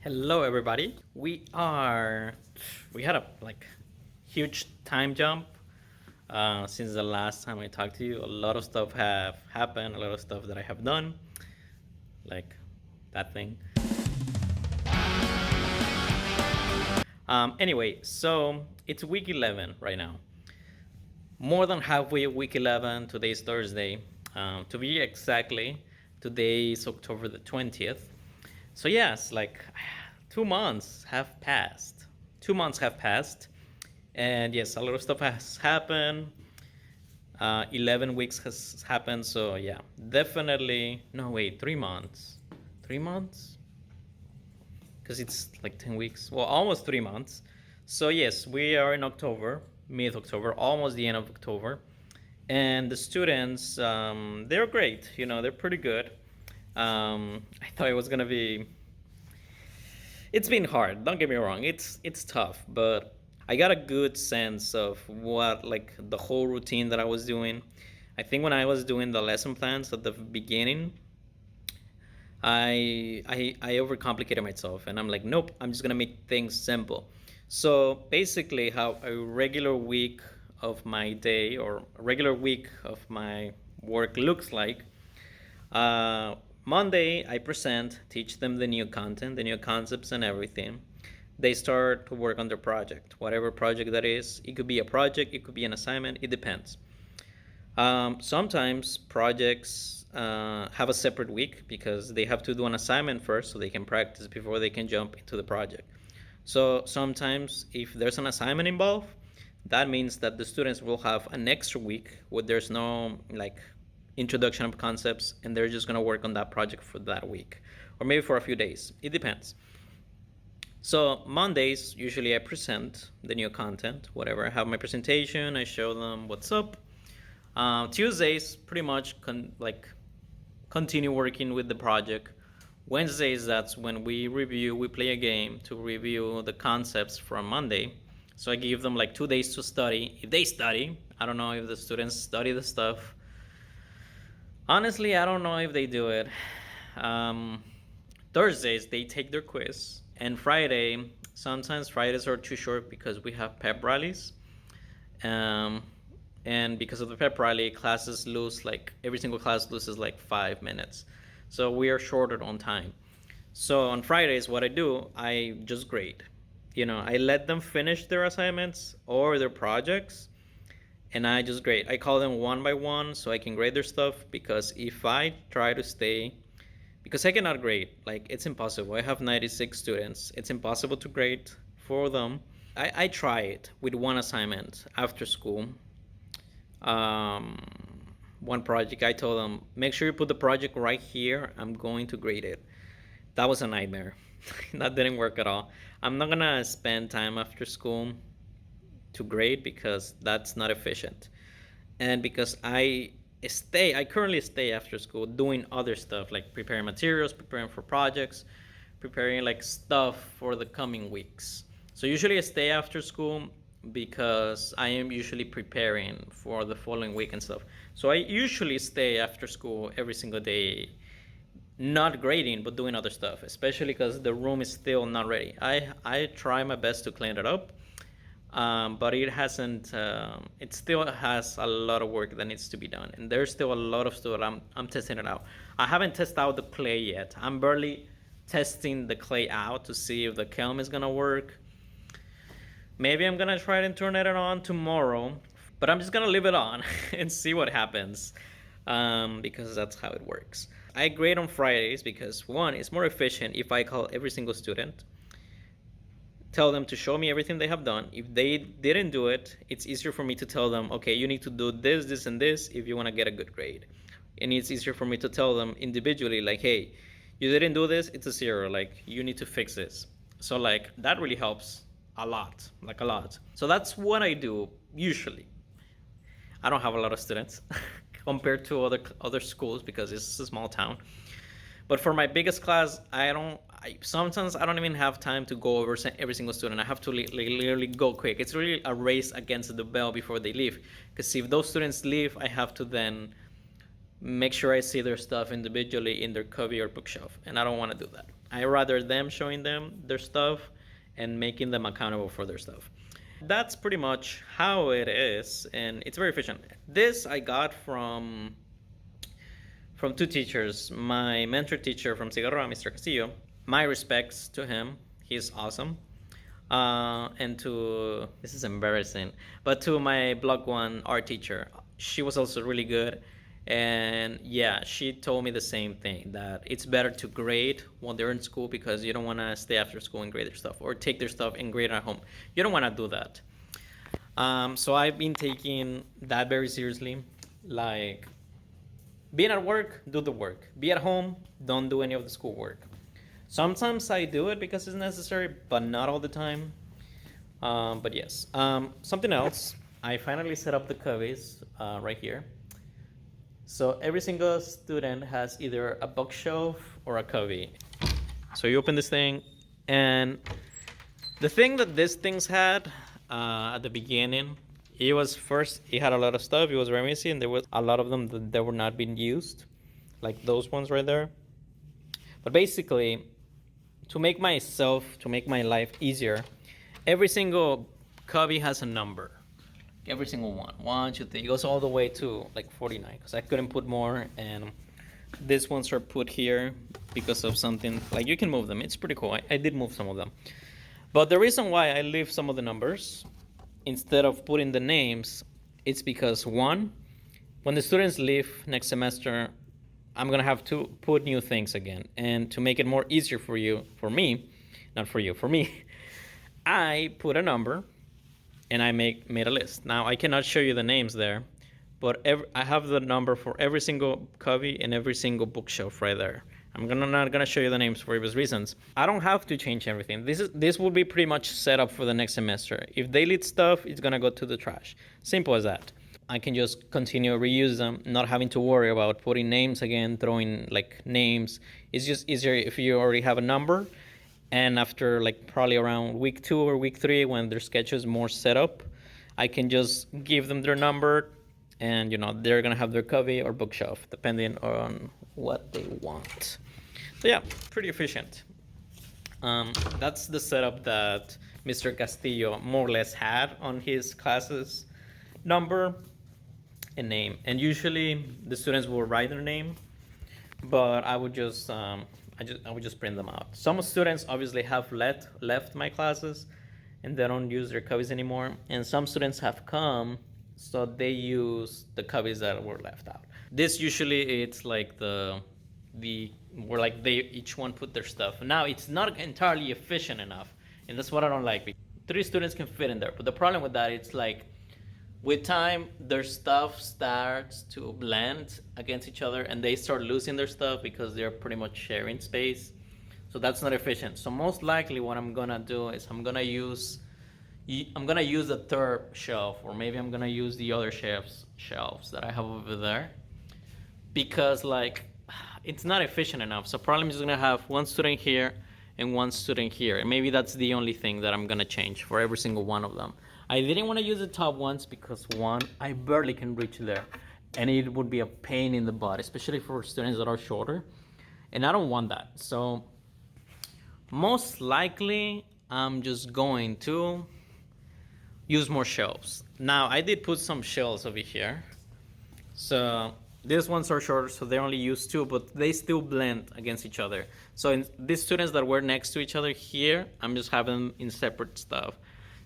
Hello, everybody. We had a huge time jump since the last time I talked to you. A lot of stuff have happened. A lot of stuff that I have done, like that thing. Anyway, so it's week 11 right now. More than halfway week 11. Today's Thursday. To be exactly, today is October the 20th. So yes, 2 months have passed. 2 months have passed, and yes, a lot of stuff has happened. 11 weeks has happened. So yeah, definitely. No, wait, 3 months. 3 months? Because it's like 10 weeks. Well, almost 3 months. So yes, we are in October, mid October, almost the end of October, and the students, they're great. They're pretty good. I thought it was gonna be. It's been hard. Don't get me wrong. It's tough, but I got a good sense of what the whole routine that I was doing. I think when I was doing the lesson plans at the beginning, I overcomplicated myself, and I'm like, nope. I'm just gonna make things simple. So basically, how a regular week of my day or a regular week of my work looks like. Monday, I present, teach them the new content, the new concepts, and everything. They start to work on their project, whatever project that is. It could be a project, it could be an assignment, it depends. Sometimes projects have a separate week because they have to do an assignment first so they can practice before they can jump into the project. So sometimes, if there's an assignment involved, that means that the students will have an extra week where there's no introduction of concepts, and they're just going to work on that project for that week or maybe for a few days. It depends. So Mondays, usually I present the new content, whatever. I have my presentation, I show them what's up. Tuesdays, pretty much continue working with the project. Wednesdays, that's when we play a game to review the concepts from Monday. So I give them 2 days to study. If they study, I don't know if the students study the stuff. Honestly, I don't know if they do it. Um, Thursdays, they take their quiz. And sometimes Fridays are too short because we have pep rallies. Um, and because of the pep rally, classes lose, every single class loses 5 minutes. So we are shorter on time. So on Fridays, what I do, I just grade. I let them finish their assignments or their projects, and I just grade. I call them one by one so I can grade their stuff, because if I try to stay, because I cannot grade, it's impossible. I have 96 students. It's impossible to grade for them. I try it with one assignment after school. One project, I told them, make sure you put the project right here. I'm going to grade it. That was a nightmare. That didn't work at all. I'm not gonna spend time after school to grade because that's not efficient. And because I currently stay after school doing other stuff, like preparing materials, preparing for projects, preparing stuff for the coming weeks. So usually I stay after school because I am usually preparing for the following week and stuff. So I usually stay after school every single day, not grading but doing other stuff, especially because the room is still not ready. I try my best to clean it up, but it hasn't. It still has a lot of work that needs to be done, and there's still a lot of stuff. I'm testing it out. I haven't tested out the clay yet. I'm barely testing the clay out to see if the kiln is gonna work. Maybe I'm gonna try and turn it on tomorrow, but I'm just gonna leave it on and see what happens, because that's how it works. I grade on Fridays because, one, it's more efficient if I call every single student, tell them to show me everything they have done. If they didn't do it, it's easier for me to tell them, okay, you need to do this, this, and this if you want to get a good grade. And it's easier for me to tell them individually, hey, you didn't do this, it's a 0. You need to fix this. So that really helps a lot, a lot. So that's what I do usually. I don't have a lot of students compared to other schools because it's a small town. But for my biggest class, sometimes I don't even have time to go over every single student. I have to literally go quick. It's really a race against the bell before they leave. Because if those students leave, I have to then make sure I see their stuff individually in their cubby or bookshelf, and I don't want to do that. I rather them showing them their stuff and making them accountable for their stuff. That's pretty much how it is, and it's very efficient. This I got from two teachers. My mentor teacher from Cigarroa, Mr. Castillo. My respects to him. He's awesome. And to, this is embarrassing, but to my block one art teacher, she was also really good. And yeah, she told me the same thing, that it's better to grade when they're in school because you don't want to stay after school and grade their stuff or take their stuff and grade at home. You don't want to do that. So I've been taking that very seriously. Like, being at work, do the work. Be at home, don't do any of the schoolwork. Sometimes I do it because it's necessary, but not all the time. But yes. Something else. I finally set up the coveys right here. So every single student has either a bookshelf or a covey. So you open this thing, and the thing that these things had at the beginning, it was first, it had a lot of stuff. It was very messy, and there was a lot of them that were not being used, like those ones right there. But basically, to make my life easier, every single cubby has a number. Every single one. 1, 2, 3. It goes all the way to like 49 because I couldn't put more, and these ones are put here because of something. Like, you can move them. It's pretty cool. I did move some of them. But the reason why I leave some of the numbers instead of putting the names, it's because, one, when the students leave next semester, I'm gonna have to put new things again. And to make it more easier for you, for me, not for you, for me, I put a number and I made a list. Now I cannot show you the names there, but I have the number for every single cubby and every single bookshelf right there. Not gonna show you the names for obvious reasons. I don't have to change everything. This will be pretty much set up for the next semester. If they leave stuff, it's gonna go to the trash. Simple as that. I can just continue reuse them, not having to worry about putting names again, throwing like names. It's just easier if you already have a number, and after like probably around week 2 or week 3, when their sketch is more set up, I can just give them their number, and they're gonna have their cubby or bookshelf depending on what they want. So yeah, pretty efficient. That's the setup that Mr. Castillo more or less had on his classes: number and name. And usually the students will write their name, but I would just print them out. Some students obviously have left my classes and they don't use their cubbies anymore, and some students have come, so they use the cubbies that were left out. This usually, it's like where like they each one put their stuff. Now it's not entirely efficient enough, and that's what I don't like. 3 students can fit in there, but the problem with that, it's like with time their stuff starts to blend against each other, and they start losing their stuff because they're pretty much sharing space. So that's not efficient. So most likely what I'm gonna do is I'm gonna use the third shelf, or maybe I'm gonna use the other shelves that I have over there, because like it's not efficient enough. So probably I'm just gonna have one student here and one student here, and maybe that's the only thing that I'm gonna change for every single one of them. I didn't want to use the top ones because, one, I barely can reach there, and it would be a pain in the butt, especially for students that are shorter, and I don't want that. So most likely I'm just going to use more shelves. Now I did put some shelves over here, so these ones are shorter, so they only use 2, but they still blend against each other. So these students that were next to each other here, I'm just having them in separate stuff.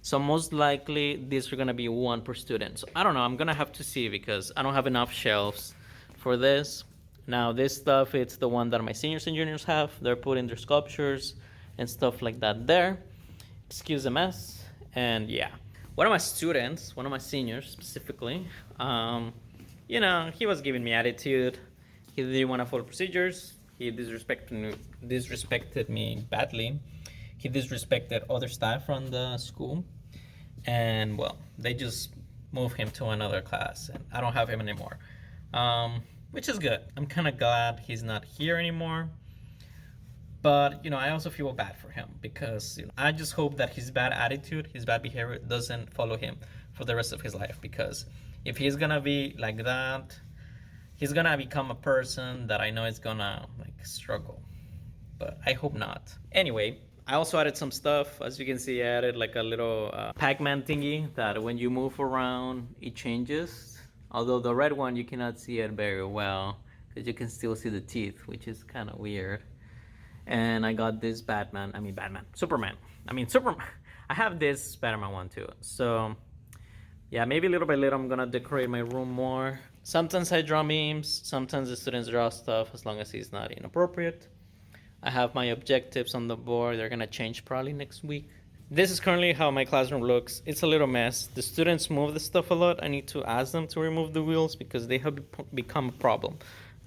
So most likely these are gonna be 1 per student. So I don't know, I'm gonna have to see because I don't have enough shelves for this. Now this stuff, it's the one that my seniors and juniors have. They're putting their sculptures and stuff like that there. Excuse the mess. And yeah, one of my seniors specifically, he was giving me attitude. He didn't want to follow procedures. He disrespected me badly. He disrespected other staff from the school. And well, they just moved him to another class, and I don't have him anymore, which is good. I'm kind of glad he's not here anymore. But I also feel bad for him because I just hope that his bad attitude, his bad behavior doesn't follow him for the rest of his life, because if he's gonna be like that, he's gonna become a person that I know is gonna like struggle. but I hope not. Anyway, I also added some stuff. As you can see, I added like a little Pac-Man thingy that when you move around, it changes. Although the red one, you cannot see it very well because you can still see the teeth, which is kind of weird. And I got this Superman. Superman. I have this Spider-Man one too. So yeah, maybe little by little I'm gonna decorate my room more. Sometimes I draw memes, sometimes the students draw stuff as long as it's not inappropriate. I have my objectives on the board. They're gonna change probably next week. This is currently how my classroom looks. It's a little mess. The students move the stuff a lot. I need to ask them to remove the wheels because they have become a problem.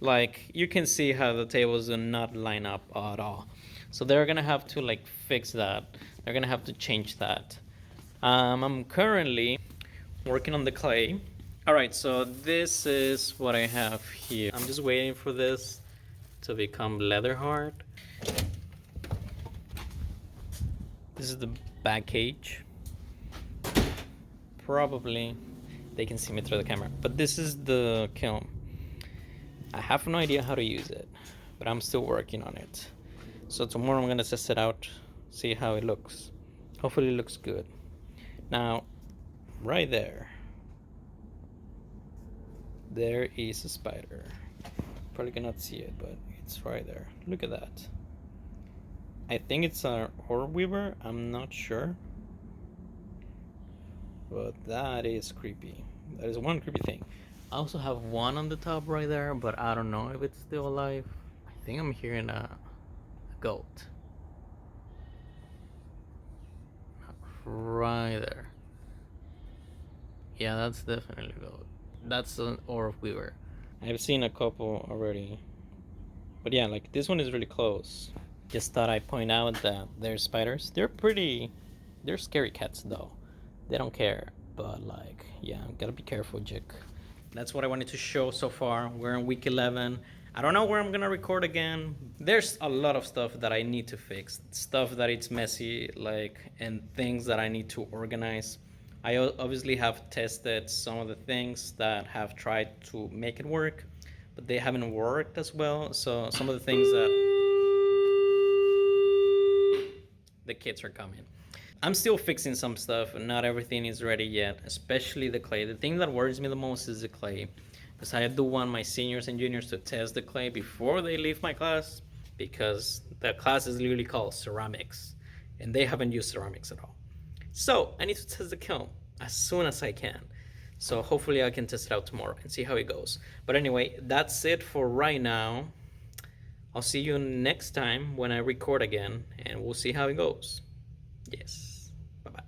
Like you can see how the tables do not line up at all. So they're gonna have to like fix that. They're gonna have to change that. I'm currently working on the clay. All right, so this is what I have here. I'm just waiting for this to become leather hard. This is the back cage. Probably they can see me through the camera, but this is the kiln. I have no idea how to use it, but I'm still working on it. So tomorrow I'm gonna test it out, see how it looks. Hopefully it looks good. Now, right there is a spider. Probably cannot see it, but it's right there. Look at that. I think it's a orb weaver. I'm not sure, but that is creepy. That is one creepy thing. I also have one on the top right there, but I don't know if it's still alive. I think I'm hearing a goat. Right there. Yeah, that's definitely a goat. That's an orb weaver. I've seen a couple already. But yeah, like this one is really close. Just thought I'd point out that they're spiders. They're scary cats though. They don't care. But like, yeah, gotta be careful, Jick. That's what I wanted to show so far. We're in week 11. I don't know where I'm gonna record again. There's a lot of stuff that I need to fix. Stuff that it's messy, like, and things that I need to organize. I obviously have tested some of the things that have tried to make it work, but they haven't worked as well. So some of the things that the kids are coming. I'm still fixing some stuff, and not everything is ready yet, especially the clay. The thing that worries me the most is the clay, because I do want my seniors and juniors to test the clay before they leave my class, because the class is literally called ceramics, and they haven't used ceramics at all. So I need to test the kiln as soon as I can. So hopefully I can test it out tomorrow and see how it goes. But anyway, that's it for right now. I'll see you next time when I record again, and we'll see how it goes. Yes. Bye-bye.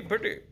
Pretty.